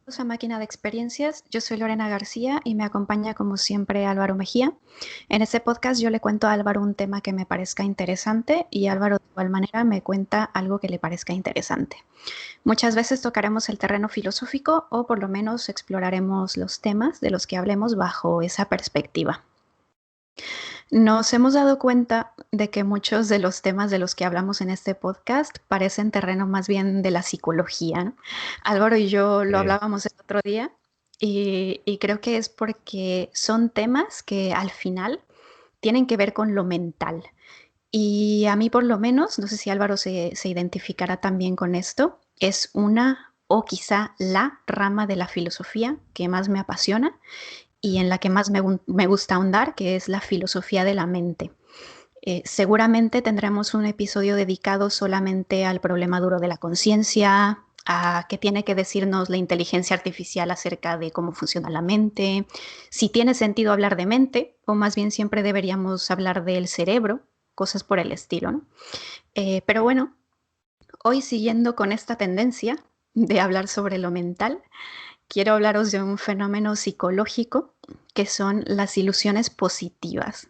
A Máquina de Experiencias, yo soy Lorena García y me acompaña como siempre Álvaro Mejía. En este podcast yo le cuento a Álvaro un tema que me parezca interesante y Álvaro de igual manera me cuenta algo que le parezca interesante. Muchas veces tocaremos el terreno filosófico o por lo menos exploraremos los temas de los que hablemos bajo esa perspectiva. Nos hemos dado cuenta de que muchos de los temas de los que hablamos en este podcast parecen terreno más bien de la psicología, ¿no? Álvaro y yo lo Sí, hablábamos el otro día y creo que es porque son temas que al final tienen que ver con lo mental. Y a mí por lo menos, no sé si Álvaro se identificará también con esto, es una o quizá la rama de la filosofía que más me apasiona y en la que más me gusta ahondar, que es la filosofía de la mente. Seguramente tendremos un episodio dedicado solamente al problema duro de la conciencia, a qué tiene que decirnos la inteligencia artificial acerca de cómo funciona la mente, si tiene sentido hablar de mente, o más bien siempre deberíamos hablar del cerebro, cosas por el estilo, ¿no? Pero bueno, hoy siguiendo con esta tendencia de hablar sobre lo mental, quiero hablaros de un fenómeno psicológico que son las ilusiones positivas.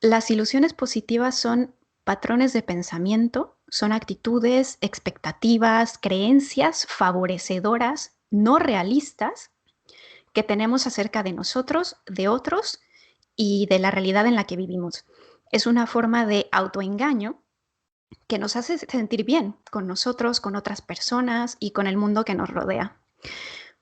Las ilusiones positivas son patrones de pensamiento, son actitudes, expectativas, creencias favorecedoras, no realistas, que tenemos acerca de nosotros, de otros y de la realidad en la que vivimos. Es una forma de autoengaño que nos hace sentir bien con nosotros, con otras personas y con el mundo que nos rodea.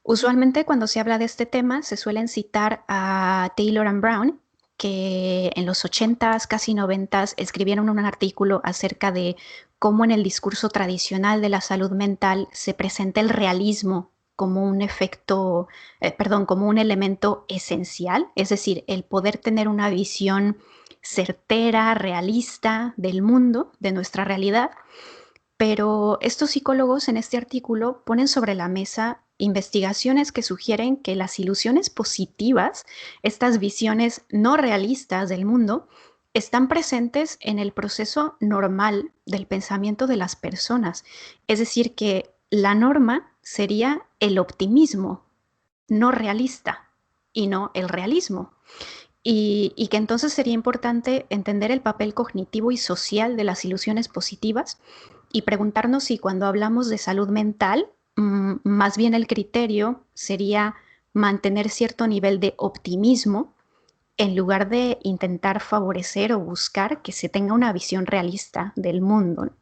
Usualmente cuando se habla de este tema se suelen citar a Taylor and Brown, que en los 80s, casi 90s, escribieron un artículo acerca de cómo en el discurso tradicional de la salud mental se presenta el realismo como un efecto, perdón, como un elemento esencial, es decir, el poder tener una visión certera, realista del mundo, de nuestra realidad, pero estos psicólogos en este artículo ponen sobre la mesa investigaciones que sugieren que las ilusiones positivas, estas visiones no realistas del mundo, están presentes en el proceso normal del pensamiento de las personas. Es decir, que la norma sería el optimismo no realista y no el realismo. Y que entonces sería importante entender el papel cognitivo y social de las ilusiones positivas y preguntarnos si cuando hablamos de salud mental, más bien el criterio sería mantener cierto nivel de optimismo en lugar de intentar favorecer o buscar que se tenga una visión realista del mundo.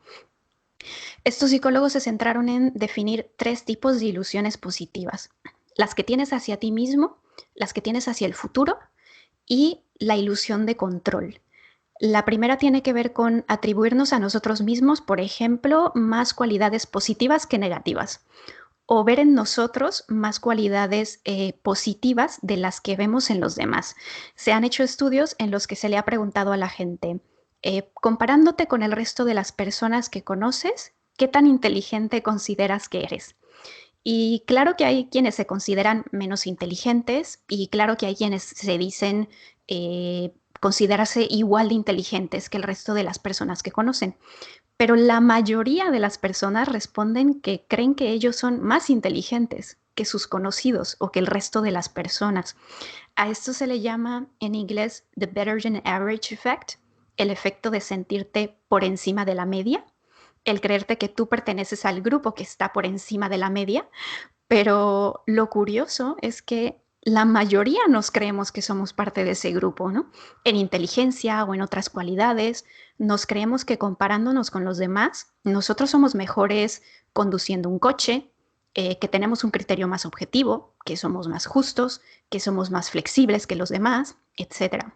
Estos psicólogos se centraron en definir tres tipos de ilusiones positivas: las que tienes hacia ti mismo, las que tienes hacia el futuro y la ilusión de control. La primera tiene que ver con atribuirnos a nosotros mismos, por ejemplo, más cualidades positivas que negativas, o ver en nosotros más cualidades positivas de las que vemos en los demás. Se han hecho estudios en los que se le ha preguntado a la gente, comparándote con el resto de las personas que conoces, ¿qué tan inteligente consideras que eres? Y claro que hay quienes se consideran menos inteligentes y claro que hay quienes se dicen considerarse igual de inteligentes que el resto de las personas que conocen. Pero la mayoría de las personas responden que creen que ellos son más inteligentes que sus conocidos o que el resto de las personas. A esto se le llama en inglés the better than average effect, el efecto de sentirte por encima de la media, el creerte que tú perteneces al grupo que está por encima de la media, pero lo curioso es que la mayoría nos creemos que somos parte de ese grupo, ¿no? En inteligencia o en otras cualidades, nos creemos que comparándonos con los demás, nosotros somos mejores conduciendo un coche, que tenemos un criterio más objetivo, que somos más justos, que somos más flexibles que los demás, etcétera.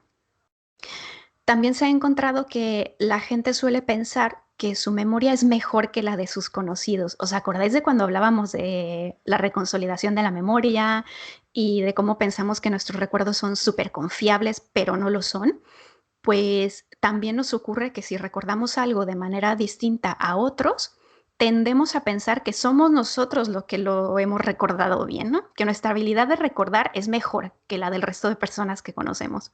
También se ha encontrado que la gente suele pensar que su memoria es mejor que la de sus conocidos. ¿Os acordáis de cuando hablábamos de la reconsolidación de la memoria y de cómo pensamos que nuestros recuerdos son súper confiables, pero no lo son? Pues también nos ocurre que si recordamos algo de manera distinta a otros, tendemos a pensar que somos nosotros los que lo hemos recordado bien, ¿no? Que nuestra habilidad de recordar es mejor que la del resto de personas que conocemos.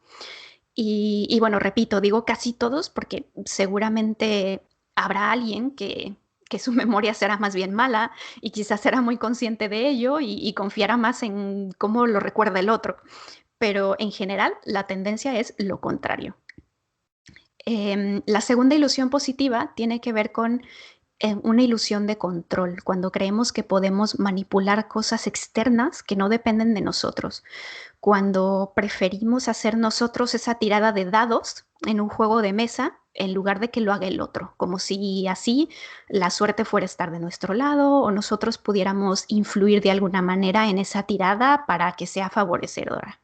Y bueno, repito, digo casi todos porque seguramente habrá alguien que su memoria será más bien mala y quizás será muy consciente de ello y confiará más en cómo lo recuerda el otro. Pero en general la tendencia es lo contrario. La segunda ilusión positiva tiene que ver con una ilusión de control, cuando creemos que podemos manipular cosas externas que no dependen de nosotros, cuando preferimos hacer nosotros esa tirada de dados en un juego de mesa en lugar de que lo haga el otro, como si así la suerte fuera a estar de nuestro lado o nosotros pudiéramos influir de alguna manera en esa tirada para que sea favorecedora.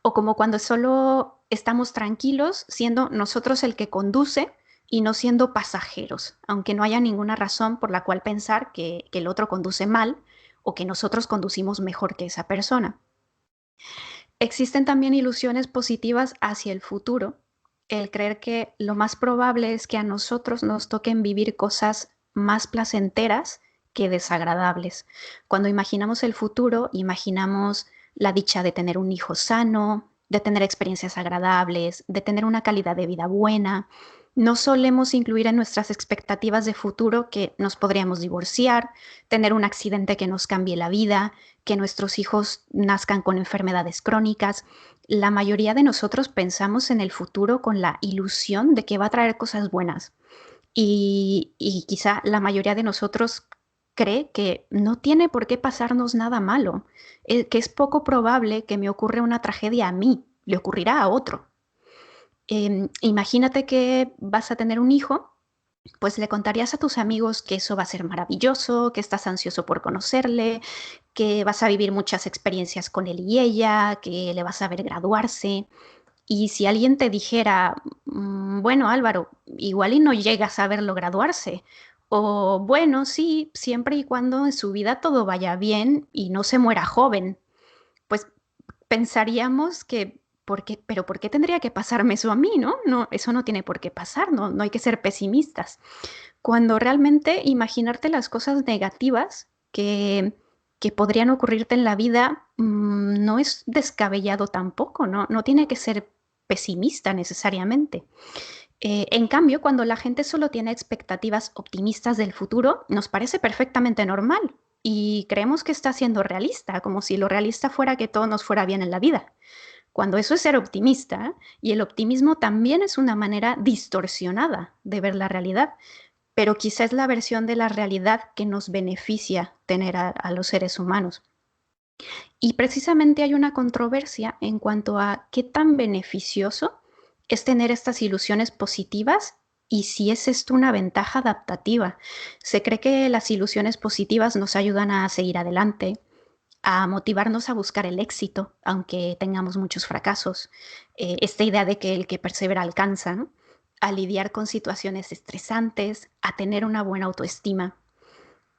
O como cuando solo estamos tranquilos siendo nosotros el que conduce y no siendo pasajeros, aunque no haya ninguna razón por la cual pensar que el otro conduce mal o que nosotros conducimos mejor que esa persona. Existen también ilusiones positivas hacia el futuro, el creer que lo más probable es que a nosotros nos toquen vivir cosas más placenteras que desagradables. Cuando imaginamos el futuro, imaginamos la dicha de tener un hijo sano, de tener experiencias agradables, de tener una calidad de vida buena. No solemos incluir en nuestras expectativas de futuro que nos podríamos divorciar, tener un accidente que nos cambie la vida, que nuestros hijos nazcan con enfermedades crónicas. La mayoría de nosotros pensamos en el futuro con la ilusión de que va a traer cosas buenas. Y quizá la mayoría de nosotros cree que no tiene por qué pasarnos nada malo, que es poco probable que me ocurra una tragedia a mí, le ocurrirá a otro. Imagínate que vas a tener un hijo, pues le contarías a tus amigos que eso va a ser maravilloso, que estás ansioso por conocerle, que vas a vivir muchas experiencias con él y ella, que le vas a ver graduarse. Y si alguien te dijera, bueno, Álvaro, igual y no llegas a verlo graduarse, o bueno, sí, siempre y cuando en su vida todo vaya bien y no se muera joven, pues pensaríamos que, pero ¿por qué tendría que pasarme eso a mí, no? No, eso no tiene por qué pasar, no, no hay que ser pesimistas. Cuando realmente imaginarte las cosas negativas que podrían ocurrirte en la vida no es descabellado tampoco, ¿no? No tiene que ser pesimista necesariamente. En cambio, cuando la gente solo tiene expectativas optimistas del futuro, nos parece perfectamente normal y creemos que está siendo realista, como si lo realista fuera que todo nos fuera bien en la vida. Cuando eso es ser optimista, y el optimismo también es una manera distorsionada de ver la realidad, pero quizá es la versión de la realidad que nos beneficia tener a los seres humanos. Y precisamente hay una controversia en cuanto a qué tan beneficioso es tener estas ilusiones positivas y si es esto una ventaja adaptativa. Se cree que las ilusiones positivas nos ayudan a seguir adelante, a motivarnos a buscar el éxito, aunque tengamos muchos fracasos. Esta idea de que el que persevera alcanza, ¿no? A lidiar con situaciones estresantes, a tener una buena autoestima.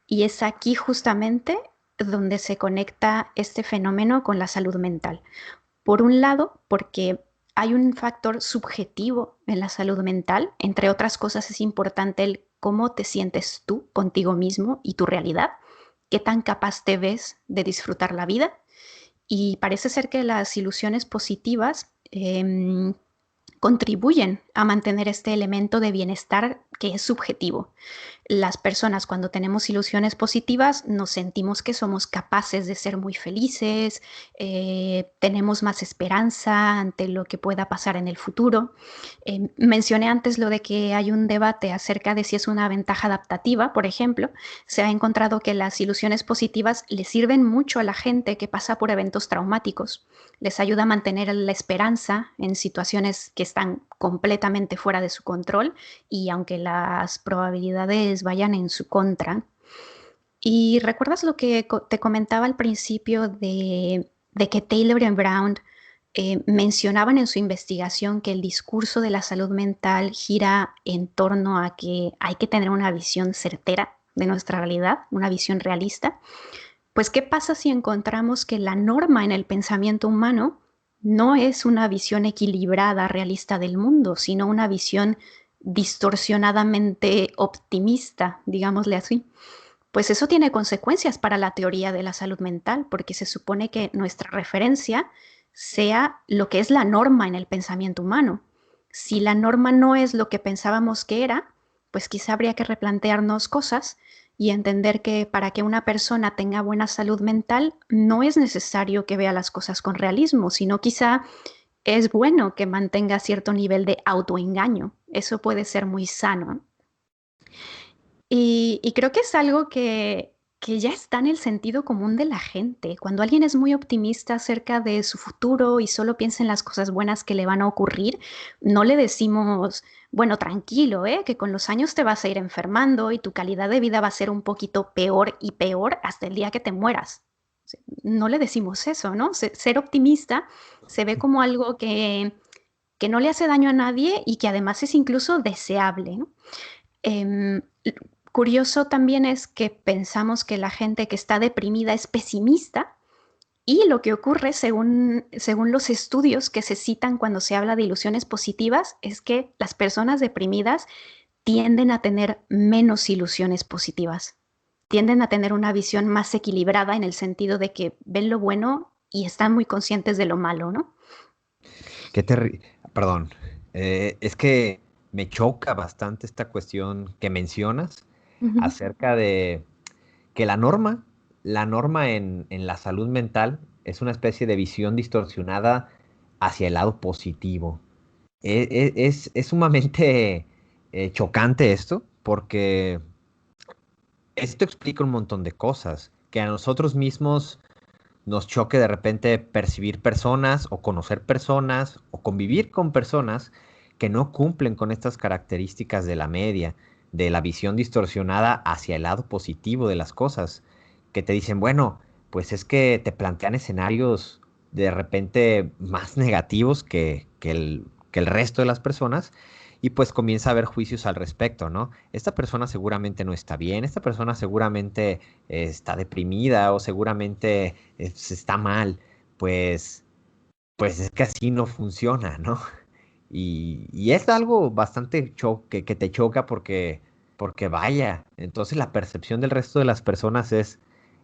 Y es aquí justamente donde se conecta este fenómeno con la salud mental. Por un lado, porque hay un factor subjetivo en la salud mental, entre otras cosas es importante el cómo te sientes tú contigo mismo y tu realidad, qué tan capaz te ves de disfrutar la vida. Y parece ser que las ilusiones positivas contribuyen a mantener este elemento de bienestar que es subjetivo. Las personas cuando tenemos ilusiones positivas nos sentimos que somos capaces de ser muy felices, tenemos más esperanza ante lo que pueda pasar en el futuro. Mencioné antes lo de que hay un debate acerca de si es una ventaja adaptativa, por ejemplo. Se ha encontrado que las ilusiones positivas le sirven mucho a la gente que pasa por eventos traumáticos. Les ayuda a mantener la esperanza en situaciones que están completamente fuera de su control y aunque las probabilidades vayan en su contra. ¿Y recuerdas lo que te comentaba al principio de que Taylor y Brown mencionaban en su investigación que el discurso de la salud mental gira en torno a que hay que tener una visión certera de nuestra realidad, una visión realista? Pues, ¿qué pasa si encontramos que la norma en el pensamiento humano no es una visión equilibrada, realista del mundo, sino una visión distorsionadamente optimista, digámosle así? Pues eso tiene consecuencias para la teoría de la salud mental, porque se supone que nuestra referencia sea lo que es la norma en el pensamiento humano. Si la norma no es lo que pensábamos que era, pues quizá habría que replantearnos cosas y entender que para que una persona tenga buena salud mental no es necesario que vea las cosas con realismo, sino quizá es bueno que mantenga cierto nivel de autoengaño. Eso puede ser muy sano. Y creo que es algo que ya está en el sentido común de la gente. Cuando alguien es muy optimista acerca de su futuro y solo piensa en las cosas buenas que le van a ocurrir, no le decimos, bueno, tranquilo, que con los años te vas a ir enfermando y tu calidad de vida va a ser un poquito peor y peor hasta el día que te mueras. No le decimos eso, ¿no? Ser optimista se ve como algo que no le hace daño a nadie y que además es incluso deseable, ¿no? Em, Curioso también es que pensamos que la gente que está deprimida es pesimista y lo que ocurre según los estudios que se citan cuando se habla de ilusiones positivas es que las personas deprimidas tienden a tener menos ilusiones positivas, tienden a tener una visión más equilibrada en el sentido de que ven lo bueno y están muy conscientes de lo malo, ¿no? Qué Perdón, es que me choca bastante esta cuestión que mencionas Ujú. acerca de que la norma en la salud mental es una especie de visión distorsionada hacia el lado positivo. Es sumamente chocante esto, porque esto explica un montón de cosas, que a nosotros mismos nos choque de repente percibir personas o conocer personas o convivir con personas que no cumplen con estas características de la media, de la visión distorsionada hacia el lado positivo de las cosas, que te dicen, bueno, pues es que te plantean escenarios de repente más negativos que el resto de las personas. Y pues comienza a haber juicios al respecto, ¿no? Esta persona seguramente no está bien, esta persona seguramente está deprimida o seguramente está mal, pues, pues es que así no funciona, ¿no? Y es algo bastante que te choca porque vaya, entonces la percepción del resto de las personas es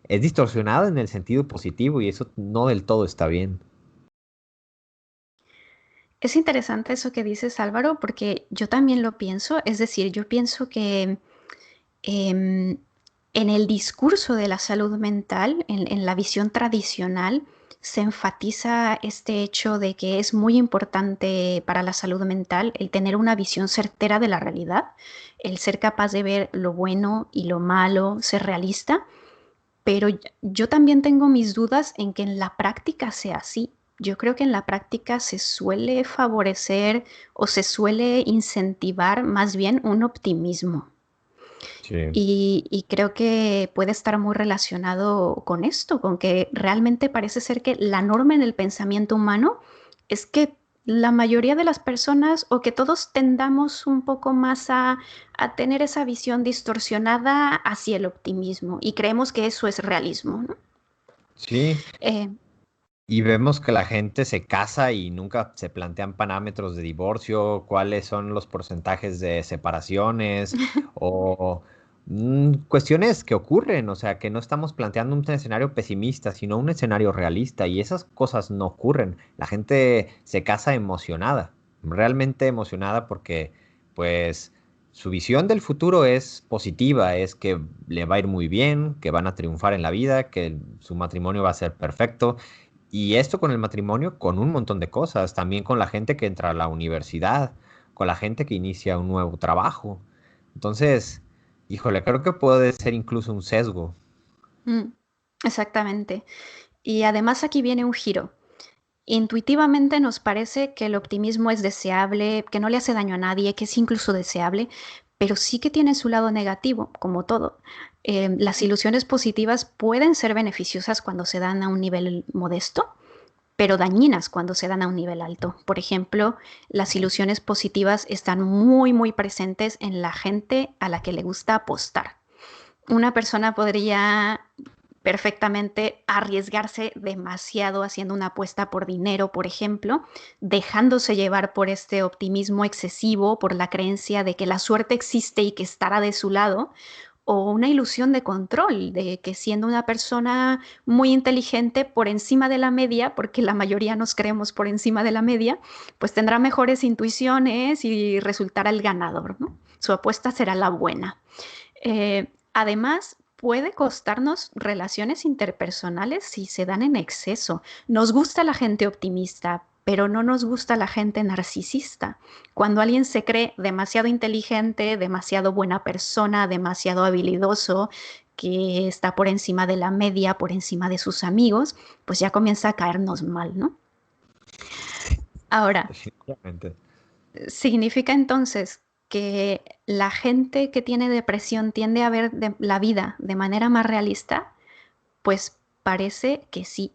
distorsionada en el sentido positivo y eso no del todo está bien. Es interesante eso que dices, Álvaro, porque yo también lo pienso. Es decir, yo pienso que em, en el discurso de la salud mental, en la visión tradicional, se enfatiza este hecho de que es muy importante para la salud mental el tener una visión certera de la realidad, el ser capaz de ver lo bueno y lo malo, ser realista, pero yo también tengo mis dudas en que en la práctica sea así. Yo creo que en la práctica se suele favorecer o se suele incentivar más bien un optimismo. Sí. Y creo que puede estar muy relacionado con esto, con que realmente parece ser que la norma en el pensamiento humano es que la mayoría de las personas o que todos tendamos un poco más a tener esa visión distorsionada hacia el optimismo y creemos que eso es realismo, ¿no? Sí, Eh, y vemos que la gente se casa y nunca se plantean parámetros de divorcio, cuáles son los porcentajes de separaciones o cuestiones que ocurren, o sea, que no estamos planteando un escenario pesimista, sino un escenario realista y esas cosas no ocurren. La gente se casa emocionada, realmente emocionada porque pues su visión del futuro es positiva, es que le va a ir muy bien, que van a triunfar en la vida, que su matrimonio va a ser perfecto y esto con el matrimonio, con un montón de cosas, también con la gente que entra a la universidad, con la gente que inicia un nuevo trabajo. Entonces, híjole, creo que puede ser incluso un sesgo. mm, exactamente. Y además aquí viene un giro. Intuitivamente nos parece que el optimismo es deseable, que no le hace daño a nadie, que es incluso deseable, pero sí que tiene su lado negativo, como todo. Las ilusiones positivas pueden ser beneficiosas cuando se dan a un nivel modesto, pero dañinas cuando se dan a un nivel alto. Por ejemplo, las ilusiones positivas están muy, muy presentes en la gente a la que le gusta apostar. Una persona podría perfectamente arriesgarse demasiado haciendo una apuesta por dinero, por ejemplo, dejándose llevar por este optimismo excesivo, por la creencia de que la suerte existe y que estará de su lado, o una ilusión de control, de que siendo una persona muy inteligente por encima de la media, porque la mayoría nos creemos por encima de la media, pues tendrá mejores intuiciones y resultará el ganador, ¿no? su apuesta será la buena. Además, puede costarnos relaciones interpersonales si se dan en exceso. Nos gusta la gente optimista, pero no nos gusta la gente narcisista. Cuando alguien se cree demasiado inteligente, demasiado buena persona, demasiado habilidoso, que está por encima de la media, por encima de sus amigos, pues ya comienza a caernos mal, ¿no? Ahora, Definitivamente. significa entonces que la gente que tiene depresión tiende a ver la vida de manera más realista, pues parece que sí.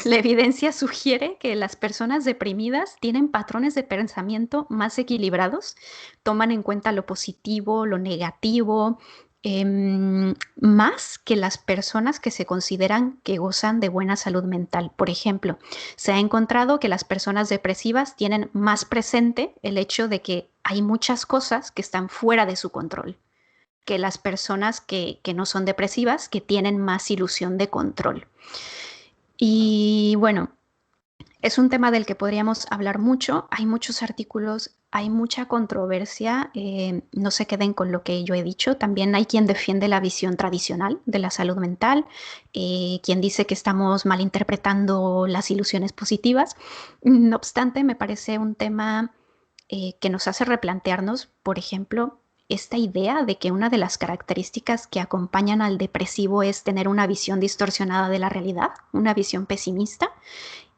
La evidencia sugiere que las personas deprimidas tienen patrones de pensamiento más equilibrados, toman en cuenta lo positivo, lo negativo, más que las personas que se consideran que gozan de buena salud mental. Por ejemplo, se ha encontrado que las personas depresivas tienen más presente el hecho de que hay muchas cosas que están fuera de su control que las personas que no son depresivas, que tienen más ilusión de control. Y bueno, es un tema del que podríamos hablar mucho, hay muchos artículos, hay mucha controversia, no se queden con lo que yo he dicho, también hay quien defiende la visión tradicional de la salud mental, quien dice que estamos malinterpretando las ilusiones positivas. No obstante, me parece un tema que nos hace replantearnos, por ejemplo, esta idea de que una de las características que acompañan al depresivo es tener una visión distorsionada de la realidad, una visión pesimista,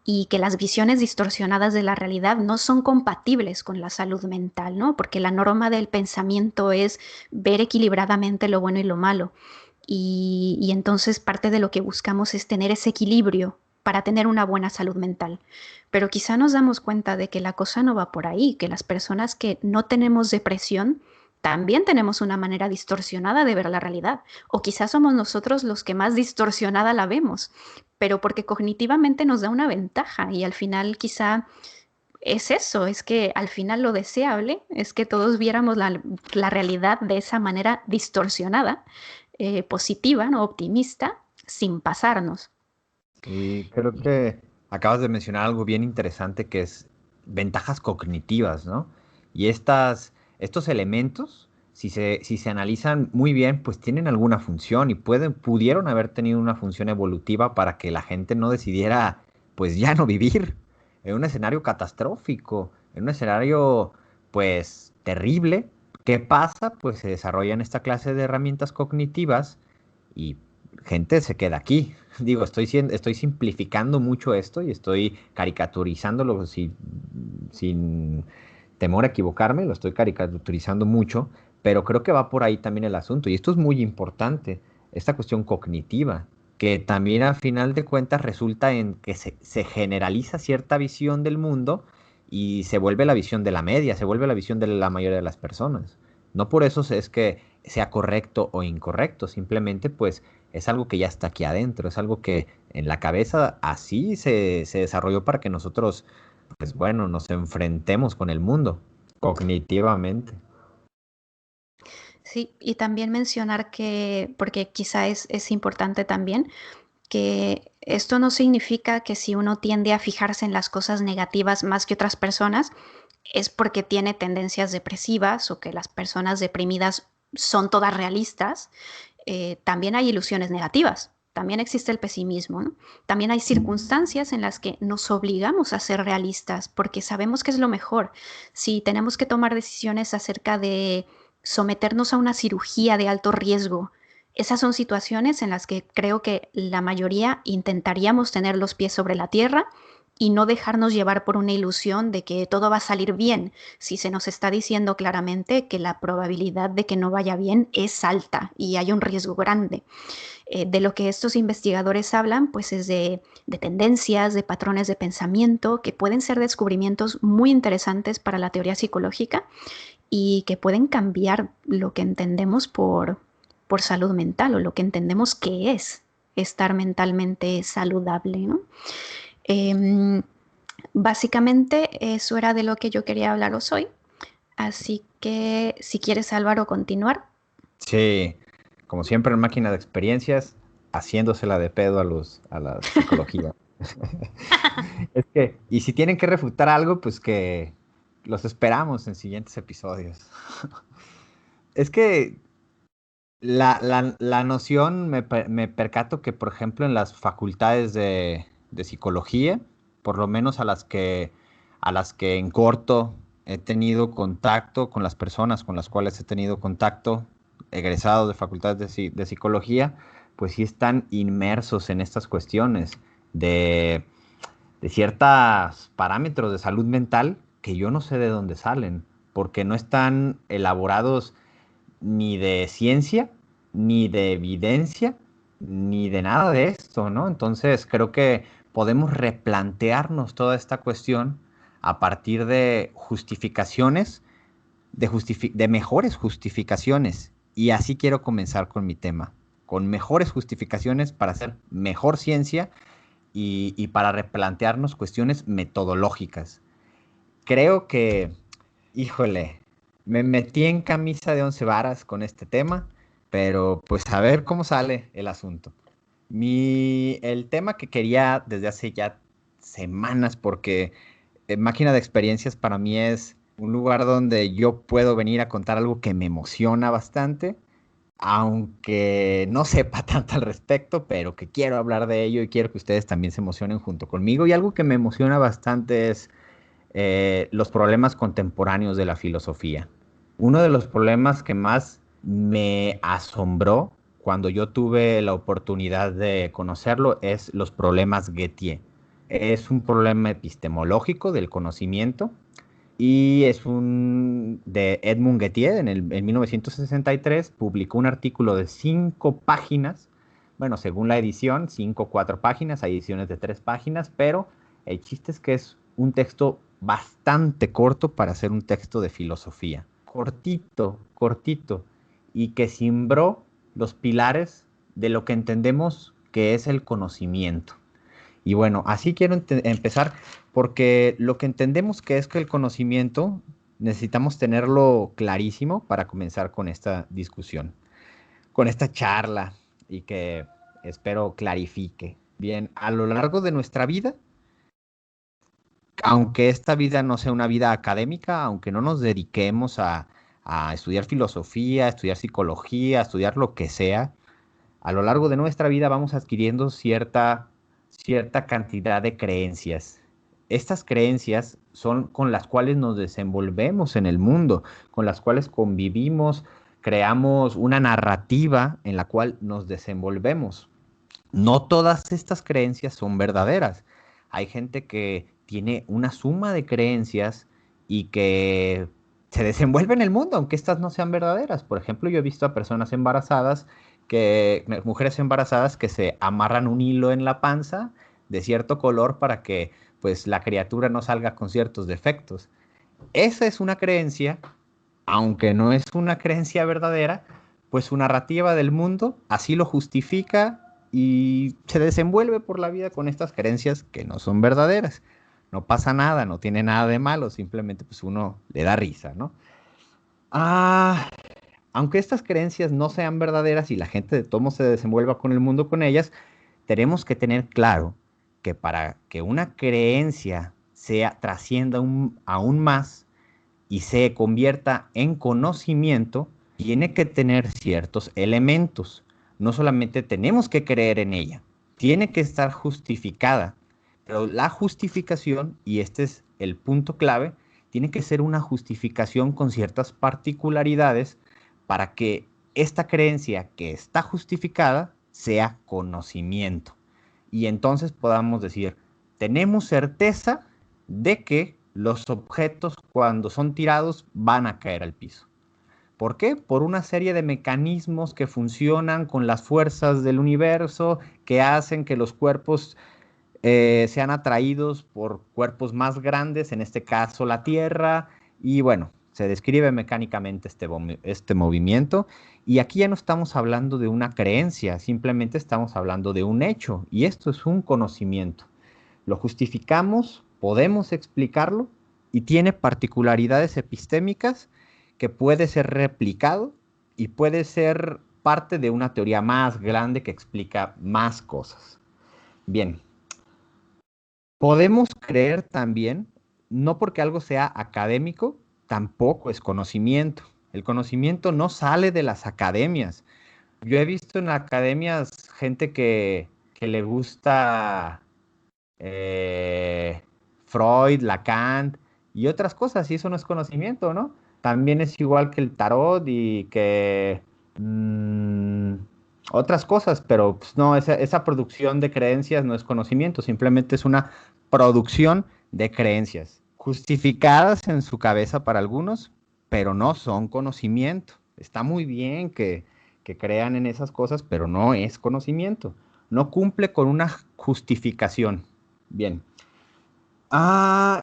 y que las visiones distorsionadas de la realidad no son compatibles con la salud mental, ¿no? Porque la norma del pensamiento es ver equilibradamente lo bueno y lo malo. Y entonces parte de lo que buscamos es tener ese equilibrio para tener una buena salud mental. Pero quizá nos damos cuenta de que la cosa no va por ahí, que las personas que no tenemos depresión también tenemos una manera distorsionada de ver la realidad. O quizás somos nosotros los que más distorsionada la vemos, pero porque cognitivamente nos da una ventaja y al final quizá es eso, es que al final lo deseable es que todos viéramos la realidad de esa manera distorsionada, positiva, ¿no? Optimista, sin pasarnos. Y creo que acabas de mencionar algo bien interesante que es ventajas cognitivas, ¿no? Y estos elementos, si se analizan muy bien, pues tienen alguna función y pudieron haber tenido una función evolutiva para que la gente no decidiera, pues ya no vivir en un escenario catastrófico, en un escenario, pues, terrible. ¿Qué pasa? Pues se desarrollan esta clase de herramientas cognitivas y gente se queda aquí. Digo, estoy simplificando mucho esto y estoy caricaturizándolo sin temor a equivocarme, lo estoy caricaturizando mucho, pero creo que va por ahí también el asunto. Y esto es muy importante, esta cuestión cognitiva, que también a final de cuentas resulta en que se generaliza cierta visión del mundo y se vuelve la visión de la media, se vuelve la visión de la mayoría de las personas. No por eso es que sea correcto o incorrecto, simplemente pues es algo que ya está aquí adentro, es algo que en la cabeza así se desarrolló para que nosotros, pues bueno, nos enfrentemos con el mundo cognitivamente. Sí, y también mencionar que, porque quizá es importante también, que esto no significa que si uno tiende a fijarse en las cosas negativas más que otras personas, es porque tiene tendencias depresivas o que las personas deprimidas son todas realistas. También hay ilusiones negativas, también existe el pesimismo, ¿no? También hay circunstancias en las que nos obligamos a ser realistas porque sabemos que es lo mejor. Si tenemos que tomar decisiones acerca de someternos a una cirugía de alto riesgo, esas son situaciones en las que creo que la mayoría intentaríamos tener los pies sobre la tierra y no dejarnos llevar por una ilusión de que todo va a salir bien, si se nos está diciendo claramente que la probabilidad de que no vaya bien es alta y hay un riesgo grande. De lo que estos investigadores hablan, pues es de tendencias, de patrones de pensamiento, que pueden ser descubrimientos muy interesantes para la teoría psicológica y que pueden cambiar lo que entendemos por salud mental o lo que entendemos que es estar mentalmente saludable, ¿no? Em, Básicamente eso era de lo que yo quería hablaros hoy. Así que si quieres, Álvaro, continuar. Sí, como siempre en máquina de experiencias, haciéndosela de pedo a la psicología. Es que, y si tienen que refutar algo, pues Los esperamos en siguientes episodios. Es que la noción, me percato que, por ejemplo, en las facultades de psicología, por lo menos a las que en corto he tenido contacto con las personas con las cuales he tenido contacto, egresados de facultades de psicología, pues sí están inmersos en estas cuestiones de, de ciertos parámetros de salud mental que yo no sé de dónde salen, porque no están elaborados ni de ciencia, ni de evidencia, ni de nada de esto, ¿no? Entonces creo que podemos replantearnos toda esta cuestión a partir de justificaciones, de mejores justificaciones. Y así quiero comenzar con mi tema, con mejores justificaciones para hacer mejor ciencia y para replantearnos cuestiones metodológicas. Creo que, híjole, me metí en camisa de once varas con este tema, pero pues a ver cómo sale el asunto. El tema que quería desde hace ya semanas, porque Máquina de Experiencias para mí es un lugar donde yo puedo venir a contar algo que me emociona bastante, aunque no sepa tanto al respecto, pero que quiero hablar de ello y quiero que ustedes también se emocionen junto conmigo. Y algo que me emociona bastante es los problemas contemporáneos de la filosofía. Uno de los problemas que más me asombró cuando yo tuve la oportunidad de conocerlo es los problemas Gettier. Es un problema epistemológico del conocimiento y es un de Edmund Gettier en 1963 publicó un artículo de 5 páginas, bueno, según la edición, 5 o 4 páginas, hay ediciones de 3 páginas, pero el chiste es que es un texto bastante corto para ser un texto de filosofía. Cortito, cortito, y que cimbró los pilares de lo que entendemos que es el conocimiento. Y bueno, así quiero empezar porque lo que entendemos que es que el conocimiento necesitamos tenerlo clarísimo para comenzar con esta discusión, con esta charla y que espero clarifique. Bien, a lo largo de nuestra vida, aunque esta vida no sea una vida académica, aunque no nos dediquemos a estudiar filosofía, a estudiar psicología, a estudiar lo que sea, a lo largo de nuestra vida vamos adquiriendo cierta cantidad de creencias. Estas creencias son con las cuales nos desenvolvemos en el mundo, con las cuales convivimos, creamos una narrativa en la cual nos desenvolvemos. No todas estas creencias son verdaderas. Hay gente que tiene una suma de creencias y que se desenvuelve en el mundo, aunque estas no sean verdaderas. Por ejemplo, yo he visto a personas embarazadas, mujeres embarazadas que se amarran un hilo en la panza de cierto color para que pues la criatura no salga con ciertos defectos. Esa es una creencia, aunque no es una creencia verdadera, pues su narrativa del mundo así lo justifica y se desenvuelve por la vida con estas creencias que no son verdaderas. No pasa nada, no tiene nada de malo, simplemente pues uno le da risa, ¿no? Ah, aunque estas creencias no sean verdaderas y la gente de todo modo se desenvuelva con el mundo con ellas, tenemos que tener claro que para que una creencia trascienda aún más, y se convierta en conocimiento, tiene que tener ciertos elementos. No solamente tenemos que creer en ella, tiene que estar justificada. Pero la justificación, y este es el punto clave, tiene que ser una justificación con ciertas particularidades para que esta creencia que está justificada sea conocimiento. Y entonces podamos decir, tenemos certeza de que los objetos cuando son tirados van a caer al piso. ¿Por qué? Por una serie de mecanismos que funcionan con las fuerzas del universo, que hacen que los cuerpos sean atraídos por cuerpos más grandes, en este caso la Tierra, y bueno, se describe mecánicamente este movimiento, y aquí ya no estamos hablando de una creencia, simplemente estamos hablando de un hecho, y esto es un conocimiento. Lo justificamos, podemos explicarlo y tiene particularidades epistémicas que puede ser replicado y puede ser parte de una teoría más grande que explica más cosas. Bien, podemos creer también no porque algo sea académico, tampoco es conocimiento. El conocimiento no sale de las academias. Yo he visto en academias gente que le gusta eh, Freud, Lacan y otras cosas, y eso no es conocimiento, ¿no? También es igual que el tarot y que mm, otras cosas, pero pues, no, esa producción de creencias no es conocimiento, simplemente es una producción de creencias, justificadas en su cabeza para algunos, pero no son conocimiento. Está muy bien que crean en esas cosas, pero no es conocimiento. No cumple con una justificación. Bien.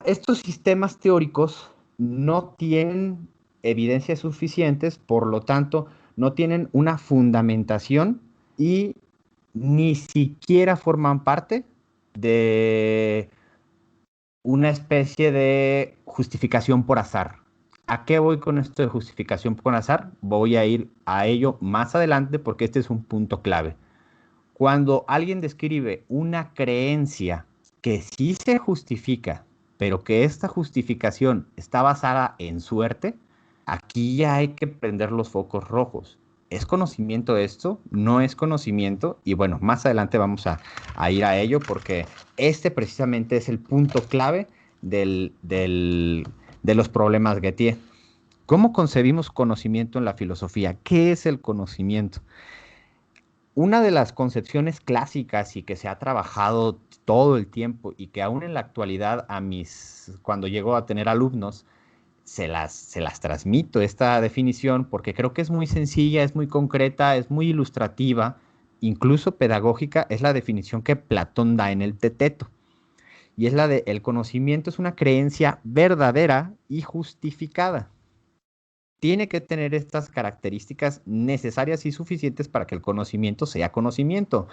Estos sistemas teóricos no tienen evidencias suficientes, por lo tanto, no tienen una fundamentación y ni siquiera forman parte de una especie de justificación por azar. ¿A qué voy con esto de justificación por azar? Voy a ir a ello más adelante porque este es un punto clave. Cuando alguien describe una creencia que sí se justifica, pero que esta justificación está basada en suerte, aquí ya hay que prender los focos rojos. ¿Es conocimiento esto? ¿No es conocimiento? Y bueno, más adelante vamos a ir a ello porque este precisamente es el punto clave de los problemas Gettier. ¿Cómo concebimos conocimiento en la filosofía? ¿Qué es el conocimiento? Una de las concepciones clásicas y que se ha trabajado todo el tiempo y que aún en la actualidad cuando llego a tener alumnos, se las transmito esta definición porque creo que es muy sencilla, es muy concreta, es muy ilustrativa, incluso pedagógica, es la definición que Platón da en el Teteto. Y es la de el conocimiento es una creencia verdadera y justificada. Tiene que tener estas características necesarias y suficientes para que el conocimiento sea conocimiento.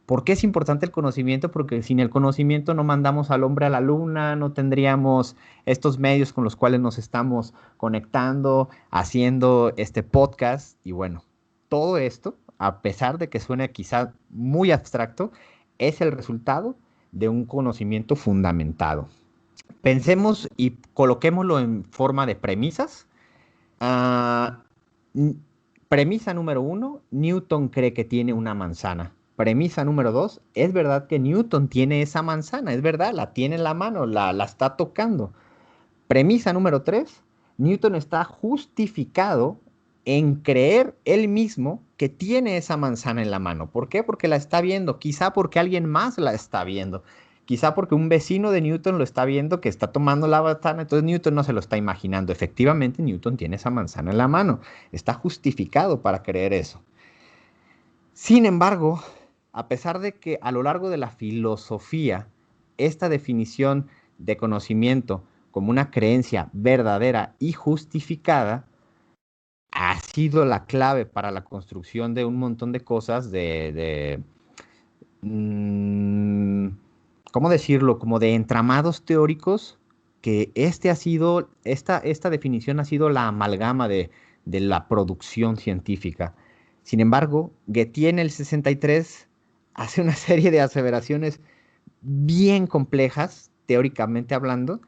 ¿Por qué es importante el conocimiento? Porque sin el conocimiento no mandamos al hombre a la luna, no tendríamos estos medios con los cuales nos estamos conectando, haciendo este podcast. Y bueno, todo esto, a pesar de que suene quizá muy abstracto, es el resultado de un conocimiento fundamentado. Pensemos y coloquémoslo en forma de premisas. Ah, n- Premisa número uno, Newton cree que tiene una manzana. Premisa número dos, es verdad que Newton tiene esa manzana, es verdad, la tiene en la mano, la está tocando. Premisa número tres, Newton está justificado en creer él mismo que tiene esa manzana en la mano. ¿Por qué? Porque la está viendo, quizá porque alguien más la está viendo, quizá porque un vecino de Newton lo está viendo que está tomando la manzana, entonces Newton no se lo está imaginando. Efectivamente, Newton tiene esa manzana en la mano, está justificado para creer eso. Sin embargo, a pesar de que a lo largo de la filosofía, esta definición de conocimiento como una creencia verdadera y justificada ha sido la clave para la construcción de un montón de cosas mm, ¿cómo decirlo? Como de entramados teóricos, que esta definición ha sido la amalgama de la producción científica. Sin embargo, Getty en el 63 hace una serie de aseveraciones bien complejas, teóricamente hablando,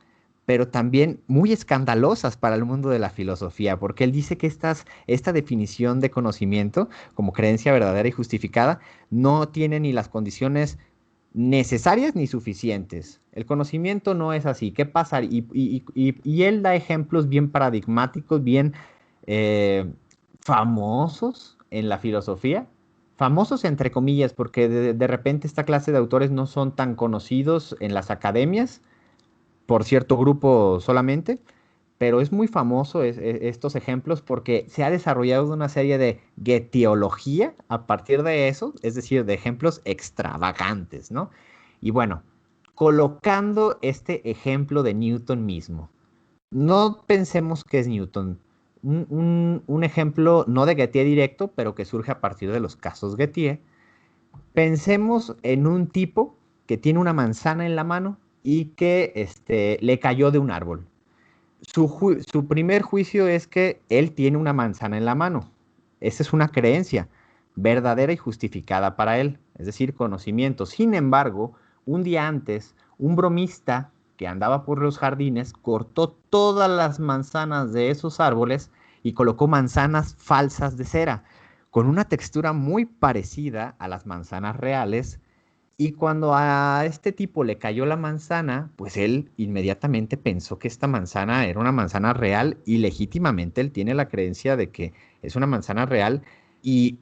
pero también muy escandalosas para el mundo de la filosofía, porque él dice que esta definición de conocimiento como creencia verdadera y justificada no tiene ni las condiciones necesarias ni suficientes. El conocimiento no es así. ¿Qué pasa? Y él da ejemplos bien paradigmáticos, bien eh, famosos en la filosofía. Famosos entre comillas, porque de repente esta clase de autores no son tan conocidos en las academias, por cierto grupo solamente, pero es muy famoso estos ejemplos porque se ha desarrollado una serie de getiología a partir de eso, es decir, de ejemplos extravagantes, ¿no? Y bueno, colocando este ejemplo de Newton mismo, no pensemos que es Newton. Un ejemplo no de Gettier directo, pero que surge a partir de los casos Gettier. Pensemos en un tipo que tiene una manzana en la mano y que le cayó de un árbol. Su primer juicio es que él tiene una manzana en la mano. Esa es una creencia verdadera y justificada para él, es decir, conocimiento. Sin embargo, un día antes, un bromista que andaba por los jardines, cortó todas las manzanas de esos árboles y colocó manzanas falsas de cera, con una textura muy parecida a las manzanas reales. Y cuando a este tipo le cayó la manzana, pues él inmediatamente pensó que esta manzana era una manzana real y legítimamente él tiene la creencia de que es una manzana real y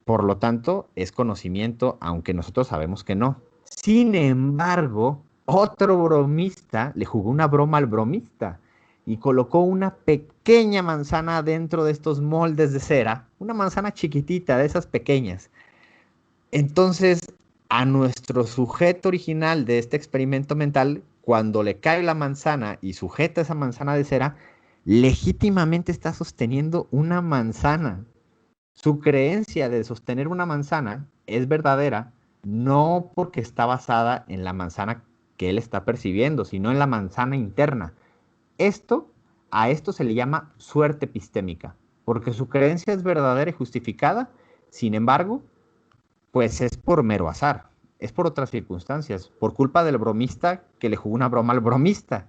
por lo tanto es conocimiento, aunque nosotros sabemos que no. Sin embargo, otro bromista le jugó una broma al bromista y colocó una pequeña manzana dentro de estos moldes de cera, una manzana chiquitita, de esas pequeñas. Entonces, a nuestro sujeto original de este experimento mental, cuando le cae la manzana y sujeta esa manzana de cera, legítimamente está sosteniendo una manzana. Su creencia de sostener una manzana es verdadera, no porque está basada en la manzana que él está percibiendo, sino en la manzana interna. Esto, a esto se le llama suerte epistémica, porque su creencia es verdadera y justificada, sin embargo, pues es por mero azar, es por otras circunstancias, por culpa del bromista que le jugó una broma al bromista.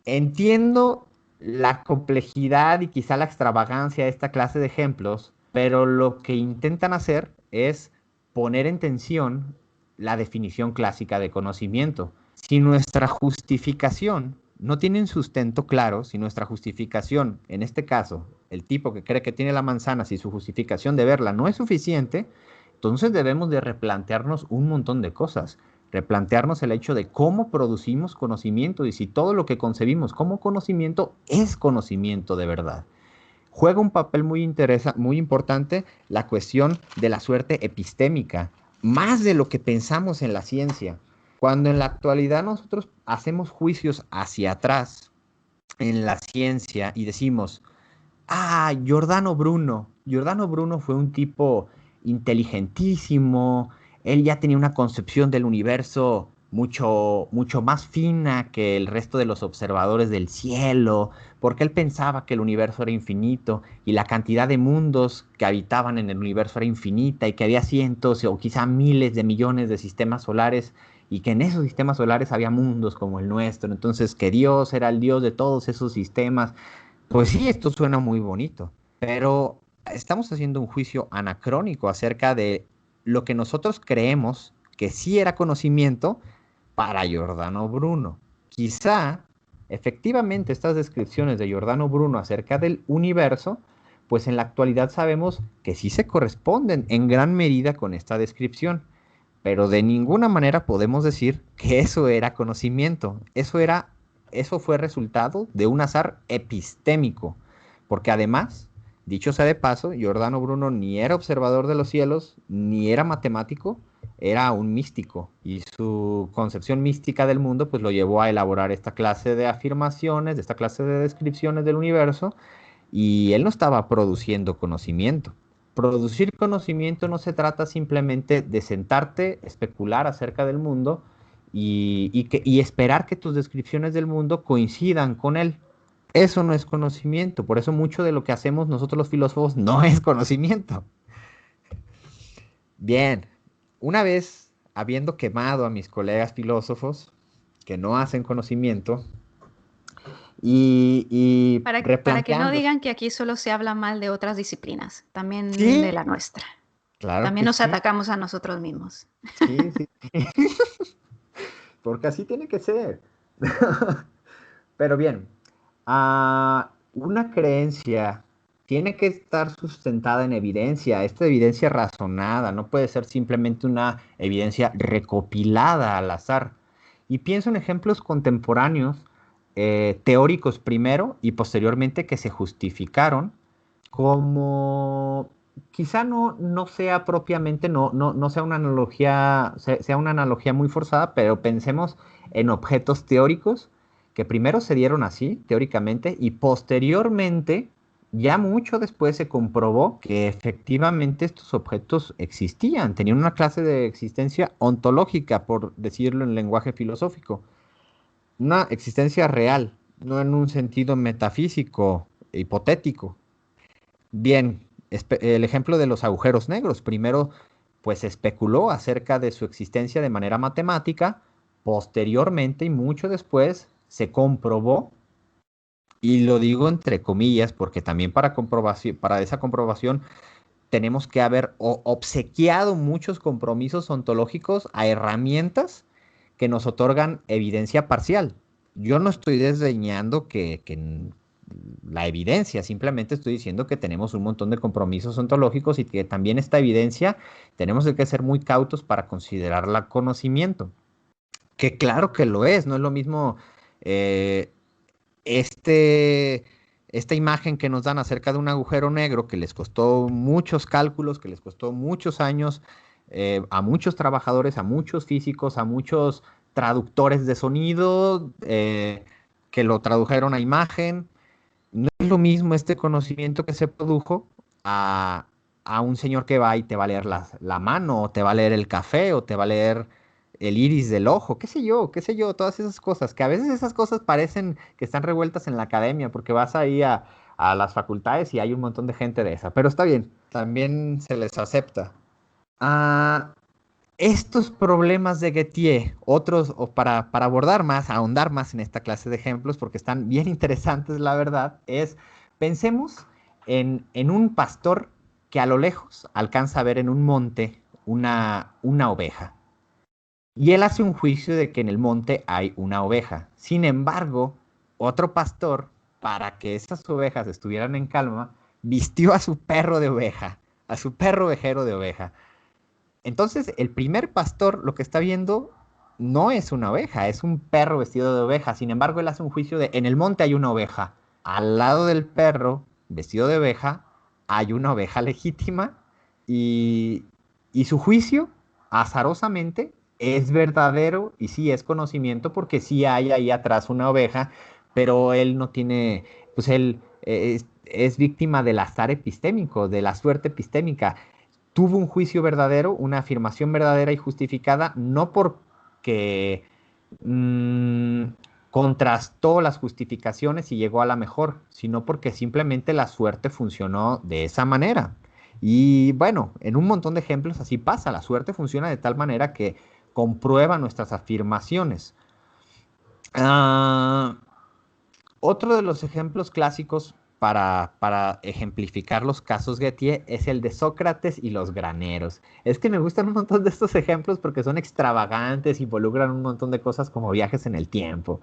Entiendo la complejidad y quizá la extravagancia de esta clase de ejemplos, pero lo que intentan hacer es poner en tensión la definición clásica de conocimiento. Si nuestra justificación no tiene un sustento claro, si nuestra justificación, en este caso, el tipo que cree que tiene la manzana, si su justificación de verla no es suficiente, entonces debemos de replantearnos un montón de cosas. Replantearnos el hecho de cómo producimos conocimiento y si todo lo que concebimos como conocimiento es conocimiento de verdad. Juega un papel muy importante la cuestión de la suerte epistémica, más de lo que pensamos en la ciencia. Cuando en la actualidad nosotros hacemos juicios hacia atrás en la ciencia y decimos, Giordano Bruno fue un tipo inteligentísimo, él ya tenía una concepción del universo mucho más fina que el resto de los observadores del cielo, porque él pensaba que el universo era infinito y la cantidad de mundos que habitaban en el universo era infinita y que había cientos o quizá miles de millones de sistemas solares y que en esos sistemas solares había mundos como el nuestro, entonces que Dios era el Dios de todos esos sistemas. Pues sí, esto suena muy bonito, pero estamos haciendo un juicio anacrónico acerca de lo que nosotros creemos que sí era conocimiento para Giordano Bruno. Quizá, efectivamente, estas descripciones de Giordano Bruno acerca del universo, pues en la actualidad sabemos que sí se corresponden en gran medida con esta descripción, pero de ninguna manera podemos decir que eso era conocimiento. Eso fue resultado de un azar epistémico, porque además, dicho sea de paso, Giordano Bruno ni era observador de los cielos, ni era matemático, era un místico, y su concepción mística del mundo pues lo llevó a elaborar esta clase de afirmaciones, de esta clase de descripciones del universo, y él no estaba produciendo conocimiento. Producir conocimiento no se trata simplemente de sentarte, especular acerca del mundo y esperar que tus descripciones del mundo coincidan con él. Eso no es conocimiento, por eso mucho de lo que hacemos nosotros los filósofos no es conocimiento. Bien, una vez habiendo quemado a mis colegas filósofos que no hacen conocimiento y Para que no replanteando, digan que aquí solo se habla mal de otras disciplinas, también de sí, la nuestra. claro También que nos sí, atacamos a nosotros mismos. sí, sí, porque así tiene que ser. Pero bien, una creencia tiene que estar sustentada en evidencia, esta evidencia razonada, no puede ser simplemente una evidencia recopilada al azar. Y pienso en ejemplos contemporáneos, teóricos primero y posteriormente que se justificaron como quizá no sea propiamente, no sea una analogía, sea una analogía muy forzada, pero pensemos en objetos teóricos que primero se dieron así, teóricamente, y posteriormente, ya mucho después se comprobó que efectivamente estos objetos existían, tenían una clase de existencia ontológica, por decirlo en lenguaje filosófico, una existencia real, no en un sentido metafísico, hipotético. Bien, el ejemplo de los agujeros negros. Primero, pues especuló acerca de su existencia de manera matemática, Posteriormente y mucho después se comprobó, y lo digo entre comillas, porque también para esa comprobación tenemos que haber obsequiado muchos compromisos ontológicos a herramientas que nos otorgan evidencia parcial. Yo no estoy desdeñando que la evidencia, simplemente estoy diciendo que tenemos un montón de compromisos ontológicos y que también esta evidencia tenemos que ser muy cautos para considerarla conocimiento. Que claro que lo es, no es lo mismo eh, este, esta imagen que nos dan acerca de un agujero negro que les costó muchos cálculos, que les costó muchos años, a muchos trabajadores, a muchos físicos, a muchos traductores de sonido, que lo tradujeron a imagen. No es lo mismo este conocimiento que se produjo a, a un señor que va y te va a leer la mano, o te va a leer el café, o te va a leer el iris del ojo, qué sé yo, todas esas cosas, que a veces esas cosas parecen que están revueltas en la academia, porque vas ahí a las facultades y hay un montón de gente de esa, pero está bien, también se les acepta. Ah, estos problemas de Gettier, otros, o para abordar más, ahondar más en esta clase de ejemplos, porque están bien interesantes, la verdad, es, pensemos en un pastor que a lo lejos alcanza a ver en un monte una oveja. Y él hace un juicio de que en el monte hay una oveja. Sin embargo, otro pastor, para que esas ovejas estuvieran en calma, vistió a su perro de oveja, a su perro ovejero de oveja. Entonces, el primer pastor lo que está viendo no es una oveja, es un perro vestido de oveja. Sin embargo, él hace un juicio de, en el monte hay una oveja. Al lado del perro vestido de oveja hay una oveja legítima y, y su juicio, azarosamente, es verdadero y sí es conocimiento porque sí hay ahí atrás una oveja, pero él no tiene, pues él es víctima del azar epistémico, de la suerte epistémica. Tuvo un juicio verdadero, una afirmación verdadera y justificada, no porque mmm, contrastó las justificaciones y llegó a la mejor, sino porque simplemente la suerte funcionó de esa manera. Y bueno, en un montón de ejemplos así pasa, la suerte funciona de tal manera que comprueba nuestras afirmaciones. Ah, otro de los ejemplos clásicos para ejemplificar los casos Gettier es el de Sócrates y los graneros. Es que me gustan un montón de estos ejemplos porque son extravagantes, involucran un montón de cosas como viajes en el tiempo.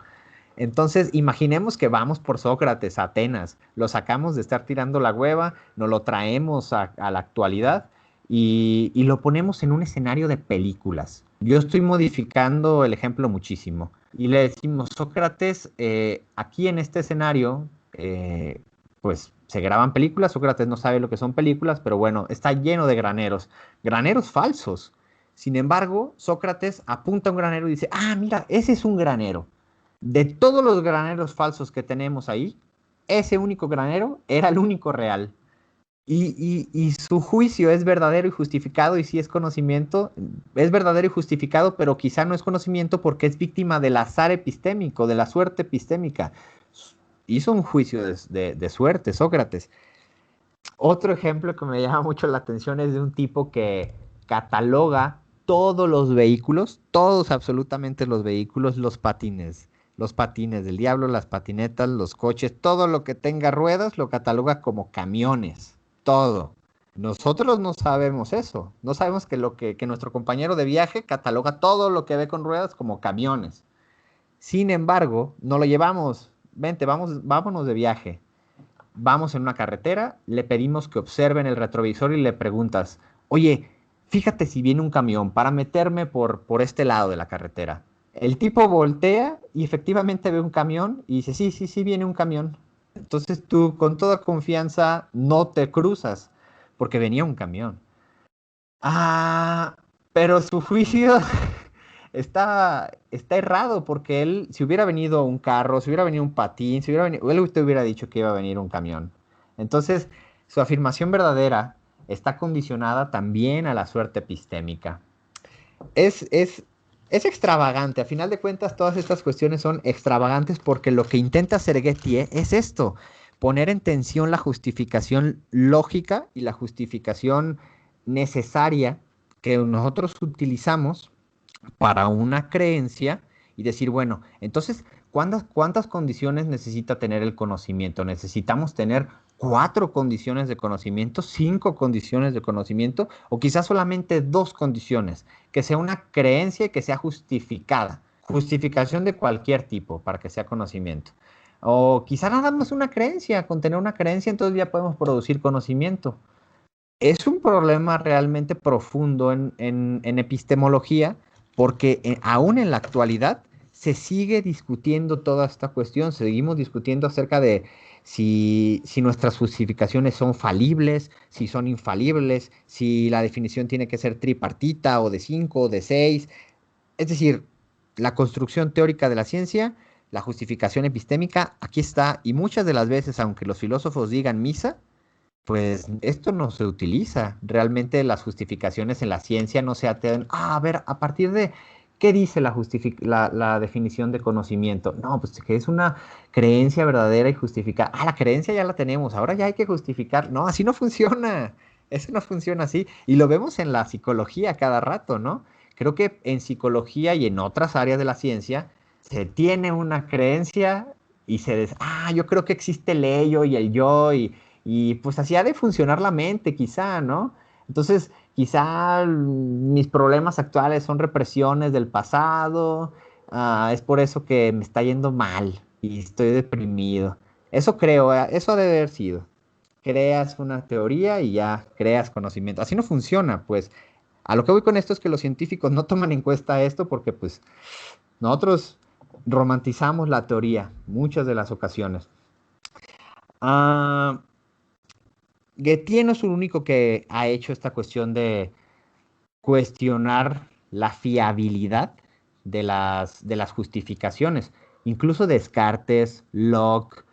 Entonces, imaginemos que vamos por Sócrates a Atenas, lo sacamos de estar tirando la hueva, nos lo traemos a la actualidad y lo ponemos en un escenario de películas. Yo estoy modificando el ejemplo muchísimo y le decimos, Sócrates, aquí en este escenario, pues se graban películas, Sócrates no sabe lo que son películas, pero bueno, está lleno de graneros, graneros falsos. Sin embargo, Sócrates apunta a un granero y dice, ah, mira, ese es un granero. De todos los graneros falsos que tenemos ahí, ese único granero era el único real. Y su juicio es verdadero y justificado, y si es conocimiento, es verdadero y justificado, pero quizá no es conocimiento porque es víctima del azar epistémico, de la suerte epistémica. Hizo un juicio de suerte, Sócrates. Otro ejemplo que me llama mucho la atención es de un tipo que cataloga todos los vehículos, todos absolutamente los patines del diablo, las patinetas, los coches, todo lo que tenga ruedas lo cataloga como camiones, todo. Nosotros no sabemos eso, no sabemos que nuestro compañero de viaje cataloga todo lo que ve con ruedas como camiones. Sin embargo, no lo llevamos, vente, vámonos de viaje. Vamos en una carretera, le pedimos que observen el retrovisor y le preguntas, oye, fíjate si viene un camión para meterme por este lado de la carretera. El tipo voltea y efectivamente ve un camión y dice, sí, sí, sí, viene un camión. Entonces tú con toda confianza no te cruzas porque venía un camión. Ah, pero su juicio está errado porque él, si hubiera venido un carro, si hubiera venido un patín, si hubiera venido, él te hubiera dicho que iba a venir un camión. Entonces, su afirmación verdadera está condicionada también a la suerte epistémica. Es, es, es extravagante, a final de cuentas todas estas cuestiones son extravagantes porque lo que intenta hacer Gettier es esto, poner en tensión la justificación lógica y la justificación necesaria que nosotros utilizamos para una creencia y decir, bueno, entonces, ¿cuántas condiciones necesita tener el conocimiento? ¿Necesitamos tener 4 condiciones de conocimiento, 5 condiciones de conocimiento, o quizás solamente 2 condiciones? Que sea una creencia y que sea justificada. Justificación de cualquier tipo para que sea conocimiento. O quizá nada más una creencia, con tener una creencia entonces ya podemos producir conocimiento. Es un problema realmente profundo en epistemología porque aún en la actualidad se sigue discutiendo toda esta cuestión, seguimos discutiendo acerca de si nuestras justificaciones son falibles, si son infalibles, si la definición tiene que ser tripartita o de 5 o de 6. Es decir, la construcción teórica de la ciencia, la justificación epistémica, aquí está, y muchas de las veces, aunque los filósofos digan misa, pues esto no se utiliza. Realmente las justificaciones en la ciencia no se atan, a ver, a partir de qué dice la definición de conocimiento. No, pues que es una creencia verdadera y justificada. Ah, la creencia ya la tenemos, ahora ya hay que justificar. No, así no funciona. Eso no funciona así. Y lo vemos en la psicología cada rato, ¿no? Creo que en psicología y en otras áreas de la ciencia se tiene una creencia y yo creo que existe el ello y el yo y pues así ha de funcionar la mente, quizá, ¿no? Entonces, quizá mis problemas actuales son represiones del pasado, es por eso que me está yendo mal y estoy deprimido. Eso creo, eso ha de haber sido. Creas una teoría y ya creas conocimiento. Así no funciona, pues. A lo que voy con esto es que los científicos no toman en cuenta esto porque, pues, nosotros romantizamos la teoría muchas de las ocasiones. Ah, Getty no es el único que ha hecho esta cuestión de cuestionar la fiabilidad de las justificaciones. Incluso Descartes, Locke,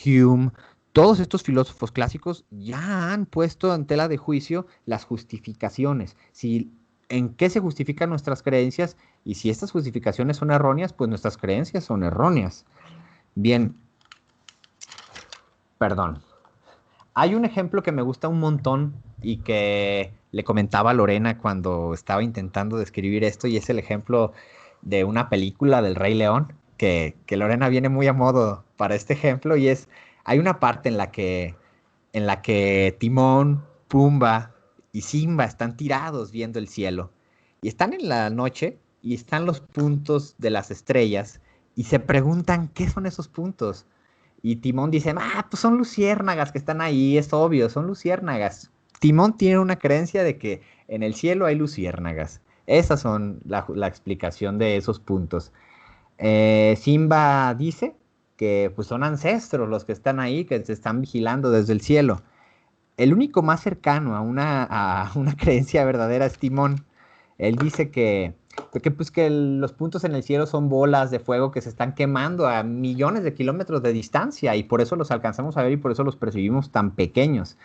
Hume, todos estos filósofos clásicos ya han puesto en tela de juicio las justificaciones. En qué se justifican nuestras creencias y si estas justificaciones son erróneas, pues nuestras creencias son erróneas. Bien, perdón. Hay un ejemplo que me gusta un montón y que le comentaba a Lorena cuando estaba intentando describir esto, y es el ejemplo de una película del Rey León, que Lorena viene muy a modo para este ejemplo, y hay una parte en la que Timón, Pumba y Simba están tirados viendo el cielo, y están en la noche, y están los puntos de las estrellas, y se preguntan, ¿qué son esos puntos? Y Timón dice, pues son luciérnagas que están ahí, es obvio, son luciérnagas. Timón tiene una creencia de que en el cielo hay luciérnagas. Esas son la explicación de esos puntos. Simba dice que pues son ancestros los que están ahí, que se están vigilando desde el cielo. El único más cercano a una creencia verdadera es Timón. Él dice que los puntos en el cielo son bolas de fuego que se están quemando a millones de kilómetros de distancia y por eso los alcanzamos a ver y por eso los percibimos tan pequeños.